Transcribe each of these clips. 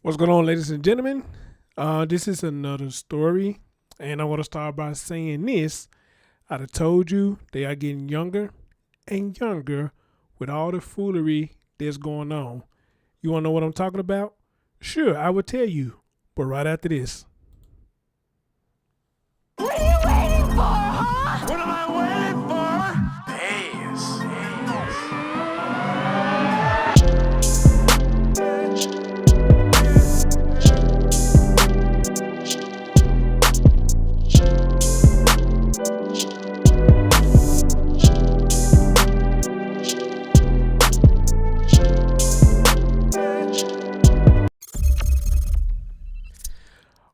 What's going on, ladies and gentlemen? This is another story, and I want to start by saying this. I'd have told you they are getting younger and younger with all the foolery that's going on. You want to know what I'm talking about? Sure, I would tell you, but right after this. What are you waiting for, huh? What am I waiting for?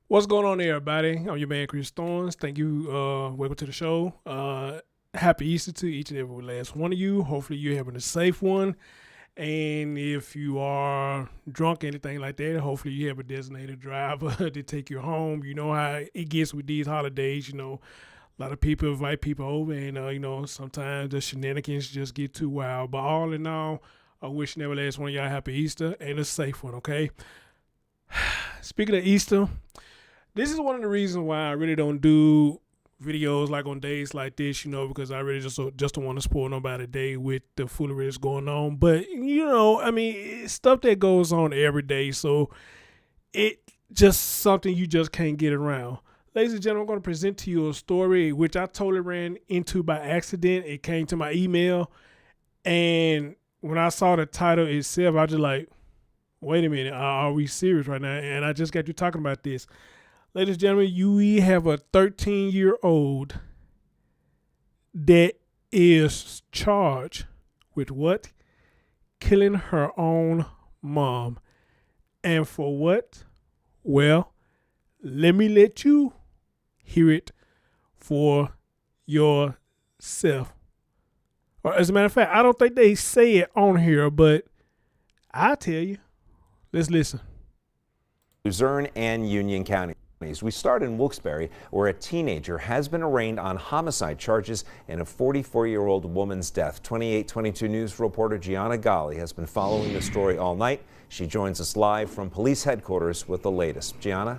What's going on there, everybody? I'm your man, Chris Storms. Thank you. Welcome to the show. Happy Easter to each and every last one of you. Hopefully you're having a safe one. And if you are drunk, anything like that, hopefully you have a designated driver to take you home. You know how it gets with these holidays. You know, a lot of people invite people over, and, sometimes the shenanigans just get too wild. But all in all, I wish every last one of y'all happy Easter and a safe one, okay? Speaking of Easter, this is one of the reasons why I really don't do videos like on days like this, because I really just don't want to spoil nobody's day with the foolery that's going on. But, it's stuff that goes on every day. So it just something you just can't get around. Ladies and gentlemen, I'm going to present to you a story which I totally ran into by accident. It came to my email. And when I saw the title itself, I was just like, wait a minute, are we serious right now? And I just got you talking about this. Ladies and gentlemen, we have a 13-year-old that is charged with what? Killing her own mom. And for what? Well, let me let you hear it for yourself. Or as a matter of fact, I don't think they say it on here, but I'll tell you. Let's listen. Luzerne and Union County. We start in Wilkes-Barre, where a teenager has been arraigned on homicide charges in a 44-year-old woman's death. 2822 News reporter Gianna Gali has been following the story all night. She joins us live from police headquarters with the latest. Gianna?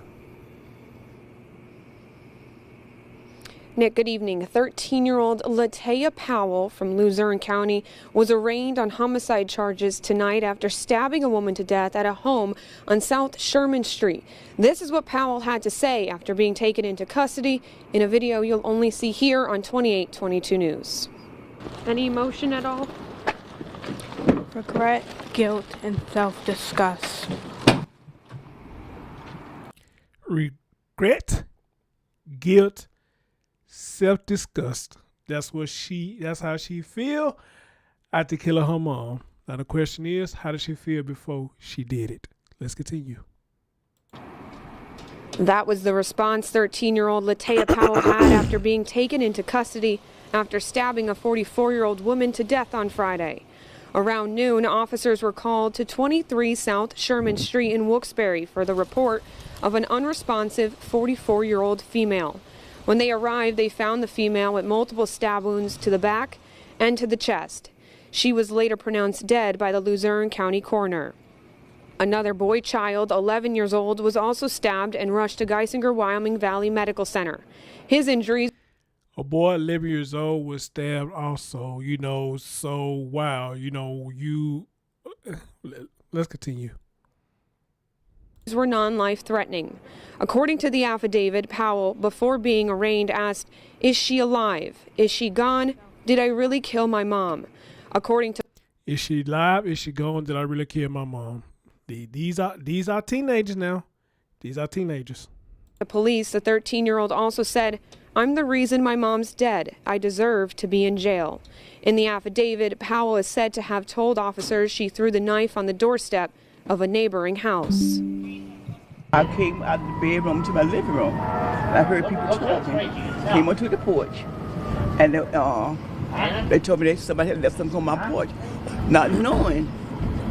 Nick, good evening. 13-year-old Lataya Powell from Luzerne County was arraigned on homicide charges tonight after stabbing a woman to death at a home on South Sherman Street. This is what Powell had to say after being taken into custody in a video you'll only see here on 2822 News. Any emotion at all? Regret, guilt, and self-disgust. Regret, guilt, self-disgust. That's how she feel after killing her mom. Now the question is, how did she feel before she did it? Let's continue. That was the response 13-year-old Lataya Powell had after being taken into custody after stabbing a 44-year-old woman to death on Friday. Around noon, officers were called to 23 South Sherman Street in Wilkes-Barre for the report of an unresponsive 44-year-old female. When they arrived, they found the female with multiple stab wounds to the back and to the chest. She was later pronounced dead by the Luzerne County coroner. Another boy child, 11 years old, was also stabbed and rushed to Geisinger, Wyoming Valley Medical Center. His injuries... A boy 11 years old was stabbed also, so wow, let's continue. Were non-life-threatening. According to the affidavit, Powell, before being arraigned, asked, "Is she alive? Is she gone? Did I really kill my mom?" According to... Is she alive? Is she gone? Did I really kill my mom? These are teenagers now. These are teenagers. The police, the 13-year-old also said, "I'm the reason my mom's dead. I deserve to be in jail." In the affidavit, Powell is said to have told officers she threw the knife on the doorstep of a neighboring house. I came out of the bedroom to my living room. I heard people talking. Came onto the porch, and they told me that somebody had left something on my porch, not knowing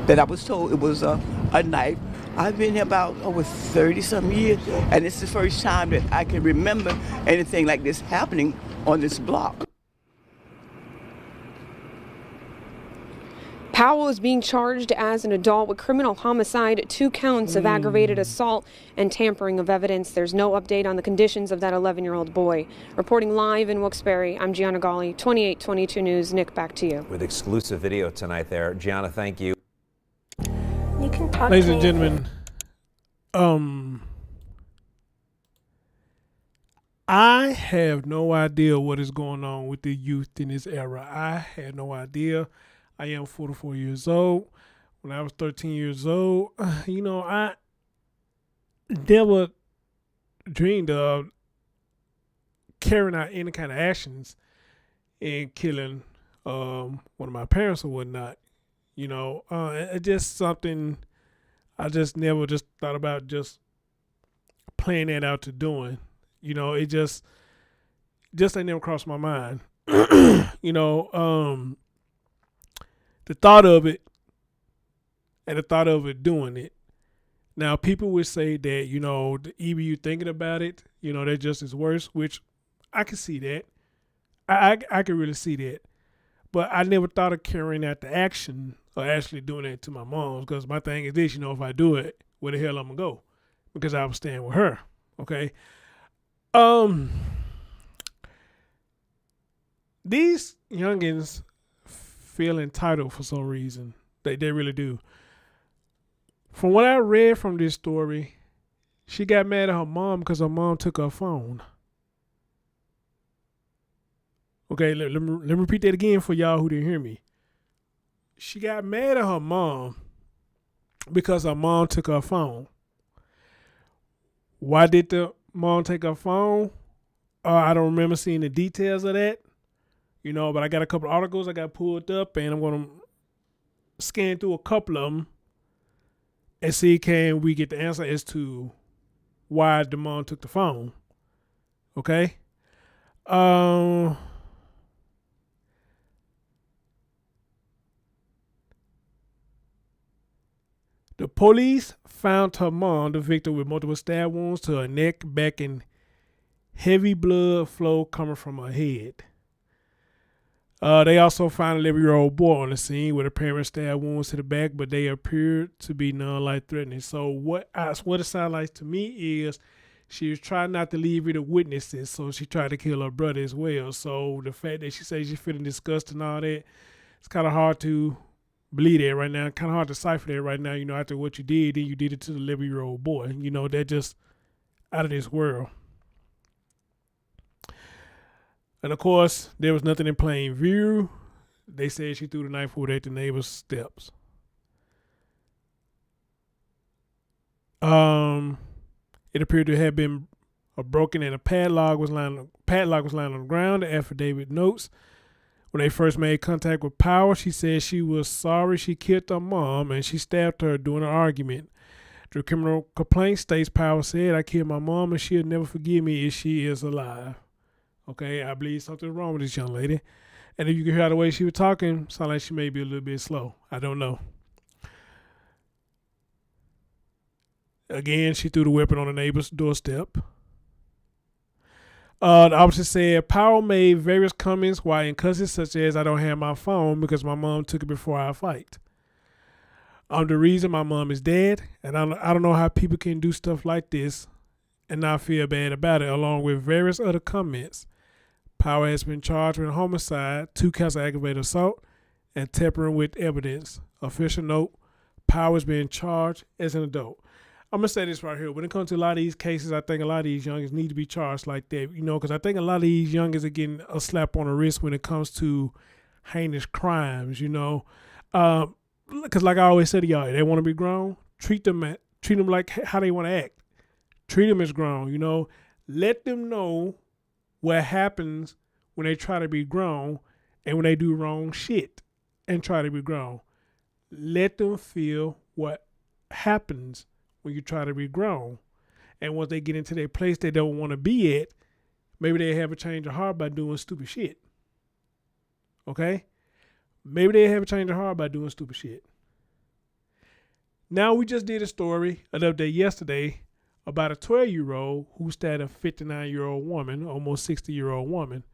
that I was told it was a knife. I've been here about over 30-some years, and it's the first time that I can remember anything like this happening on this block. Powell is being charged as an adult with criminal homicide, 2 counts of aggravated assault and tampering of evidence. There's no update on the conditions of that 11-year-old boy. Reporting live in Wilkes-Barre, I'm Gianna Gali, 2822 News. Nick, back to you. With exclusive video tonight there. Gianna, thank you. You can talk Ladies to and me. gentlemen, I have no idea what is going on with the youth in this era. I had no idea. I am 44 years old. When I was 13 years old, I never dreamed of carrying out any kind of actions and killing one of my parents or whatnot. It's just something I just never just thought about just playing that out to doing. It just ain't never crossed my mind. The thought of it and the thought of it doing it. Now, people would say that, the even you thinking about it, that just is worse, which I can see that. I can really see that. But I never thought of carrying out the action or actually doing that to my mom, because my thing is this, if I do it, where the hell I'm going to go? Because I was staying with her, okay? These youngins feel entitled for some reason. They really do. From what I read from this story, she got mad at her mom because her mom took her phone. Okay, let me repeat that again for y'all who didn't hear me. She got mad at her mom because her mom took her phone. Why did the mom take her phone? I don't remember seeing the details of that. But I got a couple of articles I got pulled up, and I'm going to scan through a couple of them and see can we get the answer as to why the mom took the phone. Okay? The police found her mom, the victim, with multiple stab wounds to her neck, back, and heavy blood flow coming from her head. They also found a 11-year-old boy on the scene with apparent stab wounds to the back, but they appeared to be non-life-threatening. So what it sounds like to me is she was trying not to leave it to witnesses, so she tried to kill her brother as well. So the fact that she says she's feeling disgusted and all that, it's kind of hard to believe that right now. Kind of hard to decipher that right now. After what you did, then you did it to the 11-year-old boy. That just out of this world. And of course, there was nothing in plain view. They said she threw the knife over at the neighbor's steps. It appeared to have been broken, and a padlock was lying on the ground. The affidavit notes when they first made contact with Powell, she said she was sorry she killed her mom and she stabbed her during an argument. The criminal complaint states Powell said, "I killed my mom and she'll never forgive me if she is alive." Okay, I believe something's wrong with this young lady. And if you can hear the way she was talking, sound like she may be a little bit slow. I don't know. Again, she threw the weapon on the neighbor's doorstep. The officer said Powell made various comments while in custody, such as, "I don't have my phone because my mom took it before our fight. I'm the reason my mom is dead, and I don't know how people can do stuff like this and not feel bad about it," along with various other comments. Powell has been charged with homicide, 2 counts of aggravated assault, and tampering with evidence. Official note, Powell is being charged as an adult. I'm going to say this right here. When it comes to a lot of these cases, I think a lot of these youngins need to be charged like that, because I think a lot of these youngins are getting a slap on the wrist when it comes to heinous crimes, because like I always say to y'all, they want to be grown, treat them like how they want to act. Treat them as grown, Let them know what happens when they try to be grown and when they do wrong shit and try to be grown. Let them feel what happens when you try to be grown. And once they get into their place they don't want to be at, maybe they have a change of heart by doing stupid shit. Okay? Maybe they have a change of heart by doing stupid shit. Now, we just did a story, an update yesterday, about a 12-year-old who stabbed a 59-year-old woman, almost 60-year-old woman.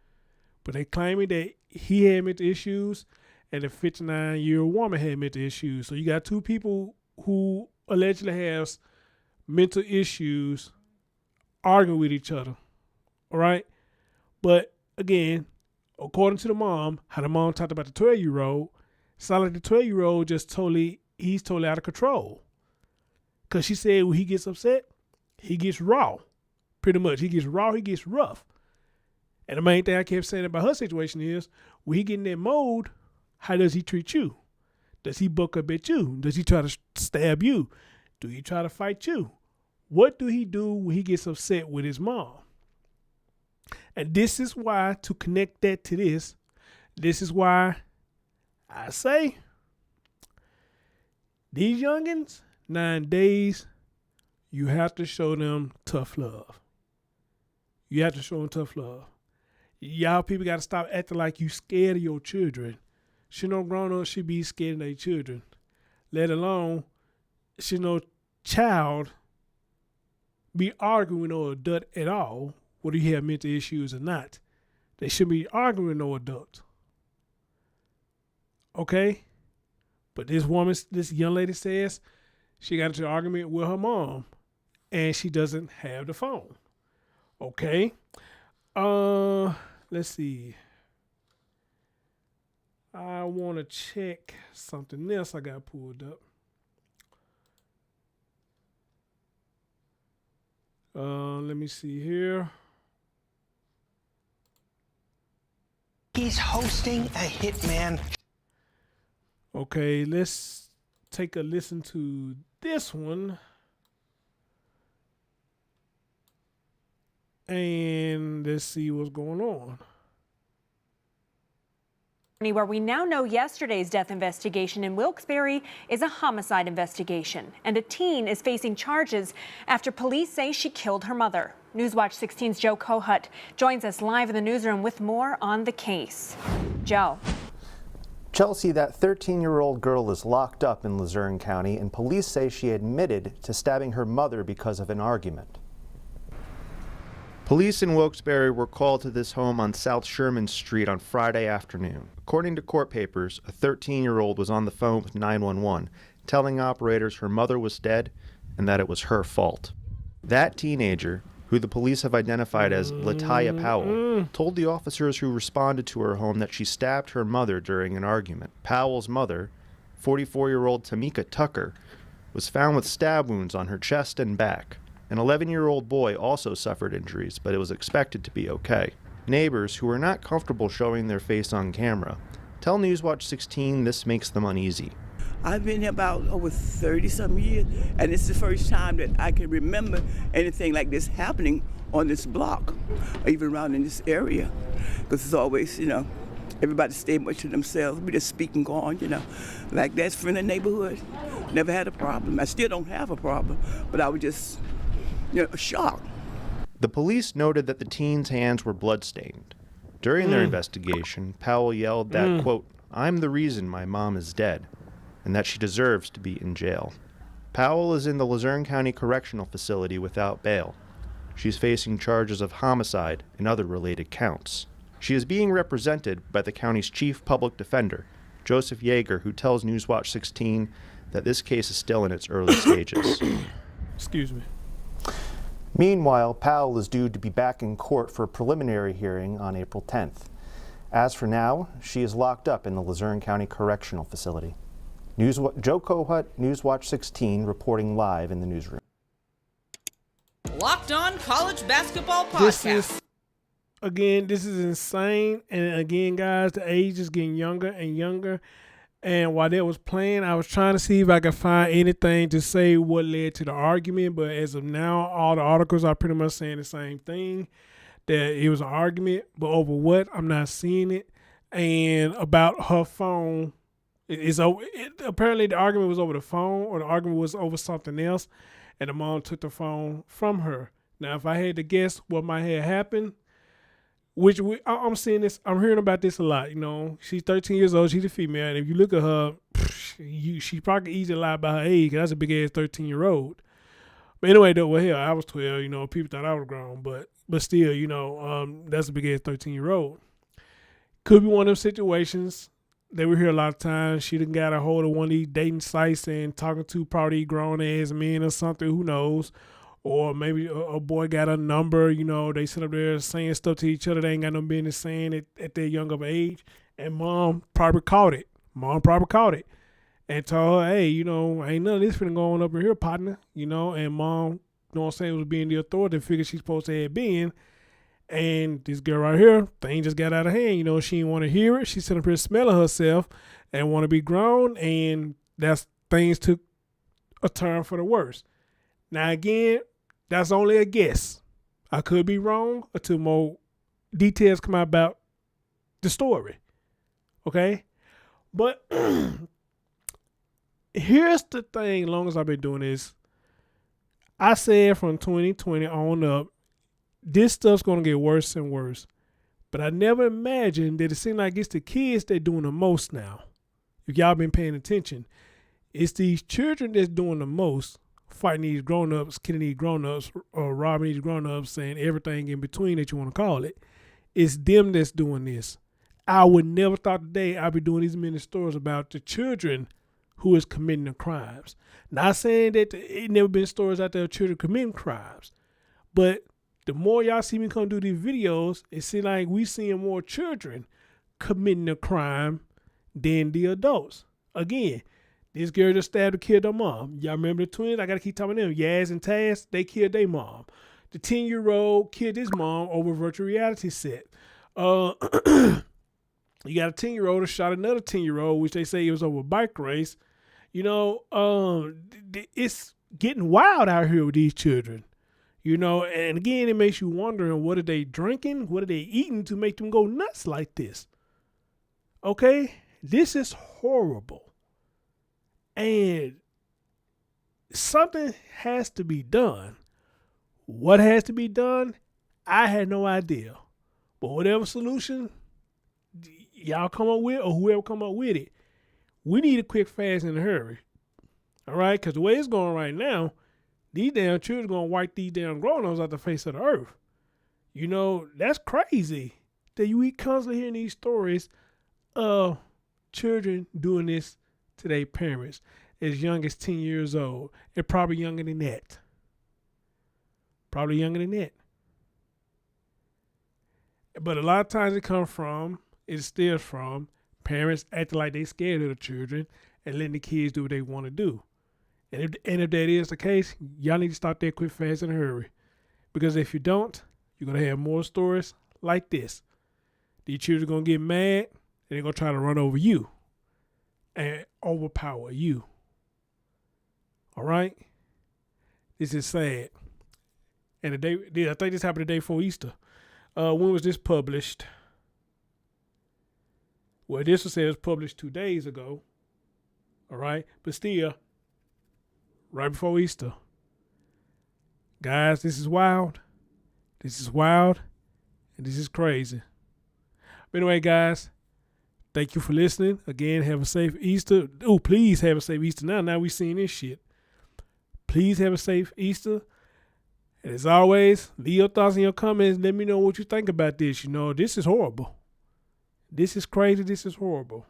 But they claiming that he had mental issues and a 59-year-old woman had mental issues. So you got two people who allegedly have mental issues arguing with each other. All right? But again, according to the mom, how the mom talked about the 12-year-old, sounded like the 12-year-old he's totally out of control. Because she said when he gets upset, he gets raw. Pretty much. He gets raw, he gets rough. And the main thing I kept saying about her situation is, when he get in that mode, how does he treat you? Does he buck up at you? Does he try to stab you? Do he try to fight you? What do he do when he gets upset with his mom? And this is why, to connect that to this is why I say, these youngins, 9 days, you have to show them tough love. You have to show them tough love. Y'all people got to stop acting like you scared of your children. Should no grown-up should be scared of their children. Let alone, should no child be arguing with no adult at all, whether you have mental issues or not. They shouldn't be arguing with no adult. Okay? But this young lady says she got into an argument with her mom and she doesn't have the phone. Okay? Let's see. I want to check something else I got pulled up. Let me see here. He's hosting a hitman. Okay, let's take a listen to this one. And let's see what's going on. Where we now know yesterday's death investigation in Wilkes-Barre is a homicide investigation, and a teen is facing charges after police say she killed her mother. Newswatch 16's Joe Kohut joins us live in the newsroom with more on the case. Joe. Chelsea, that 13-year-old girl is locked up in Luzerne County, and police say she admitted to stabbing her mother because of an argument. Police in Wilkes-Barre were called to this home on South Sherman Street on Friday afternoon. According to court papers, a 13-year-old was on the phone with 911, telling operators her mother was dead and that it was her fault. That teenager, who the police have identified as Lataya Powell, told the officers who responded to her home that she stabbed her mother during an argument. Powell's mother, 44-year-old Tamika Tucker, was found with stab wounds on her chest and back. An 11-year-old boy also suffered injuries, but it was expected to be okay. Neighbors, who are not comfortable showing their face on camera, tell Newswatch 16 this makes them uneasy. I've been here about over 30-some years, and it's the first time that I can remember anything like this happening on this block, or even around in this area. Because it's always, everybody stay much to themselves. We just speak and go on, Like that's from the neighborhood. Never had a problem. I still don't have a problem, but I was just, shocked. The police noted that the teen's hands were bloodstained. During their investigation, Powell yelled that, quote, "I'm the reason my mom is dead," and that she deserves to be in jail. Powell is in the Luzerne County Correctional Facility without bail. She's facing charges of homicide and other related counts. She is being represented by the county's chief public defender, Joseph Yeager, who tells Newswatch 16 that this case is still in its early stages. Excuse me. Meanwhile, Powell is due to be back in court for a preliminary hearing on April 10th. As for now, she is locked up in the Luzerne County Correctional Facility. Joe Kohut, Newswatch 16, reporting live in the newsroom. Locked On College Basketball Podcast. This is insane. And again, guys, the age is getting younger and younger. And while that was playing, I was trying to see if I could find anything to say what led to the argument. But as of now, all the articles are pretty much saying the same thing, that it was an argument. But over what, I'm not seeing it. And about her phone, apparently the argument was over the phone, or the argument was over something else. And the mom took the phone from her. Now, if I had to guess what might have happened, I'm seeing this, I'm hearing about this a lot. She's 13 years old, she's a female, and if you look at her, she probably easily lie about her age, 'cause that's a big ass 13-year-old. But anyway, though, well, hell, I was 12. People thought I was grown, but still, that's a big ass 13-year-old. Could be one of them situations. they were here a lot of times. She done got a hold of one of these dating sites and talking to probably grown ass men or something, who knows. Or maybe a boy got a number, you know, they sit up there saying stuff to each other they ain't got no business saying at their young of age. And mom probably caught it. And told her, hey, you know, ain't none of this finna go on up in here, partner. You know, and mom, you know what I'm saying, was being the authority figure she's supposed to have been. And this girl right here, thing just got out of hand. You know, she didn't want to hear it. She sat up here smelling herself and want to be grown. And things took a turn for the worse. Now, again, that's only a guess. I could be wrong until more details come out about the story. Okay? But here's the thing, as long as I've been doing this, I said from 2020 on up, this stuff's going to get worse and worse. But I never imagined that it seemed like it's the kids that doing the most now. If y'all been paying attention, it's these children that's doing the most, fighting these grown-ups, killing these grown-ups, or robbing these grown-ups, saying everything in between that you want to call it. It's them that's doing this. I would never thought today I'd be doing these many stories about the children who is committing the crimes. Not saying that it never been stories out there of children committing crimes, but the more y'all see me come do these videos, it seems like we seeing more children committing the crime than the adults. Again, this girl just stabbed and killed her mom. Y'all remember the twins? I got to keep talking about them. Yaz and Taz, they killed their mom. The 10-year-old killed his mom over a virtual reality set. You got a 10-year-old that shot another 10-year-old, which they say it was over a bike race. You know, it's getting wild out here with these children. You know, and again, it makes you wondering, what are they drinking? What are they eating to make them go nuts like this? Okay? This is horrible. And something has to be done. What has to be done? I had no idea. But whatever solution y'all come up with, or whoever come up with it, we need a quick, fast, and a hurry. All right? Because the way it's going right now, these damn children going to wipe these damn grown-ups off the face of the earth. You know, that's crazy that we constantly hearing these stories of children doing this to their parents as young as 10 years old, and probably younger than that. But a lot of times it stems from parents acting like they scared of the children and letting the kids do what they want to do. And if that is the case, y'all need to start that quick, fast, and hurry. Because if you don't, you're going to have more stories like this. These children are going to get mad, and they're going to try to run over you and overpower you. All right? This is sad. And I think this happened the day before Easter. When was this published? Well, this was published 2 days ago. All right? But still, right before Easter. Guys, this is wild. And this is crazy. But anyway, guys, thank you for listening. Again, have a safe Easter. Oh, please have a safe Easter. Now we seeing this shit. Please have a safe Easter. And as always, leave your thoughts in your comments. Let me know what you think about this. You know, this is horrible. This is crazy. This is horrible.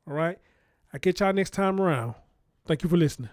All right? I'll catch y'all next time around. Thank you for listening.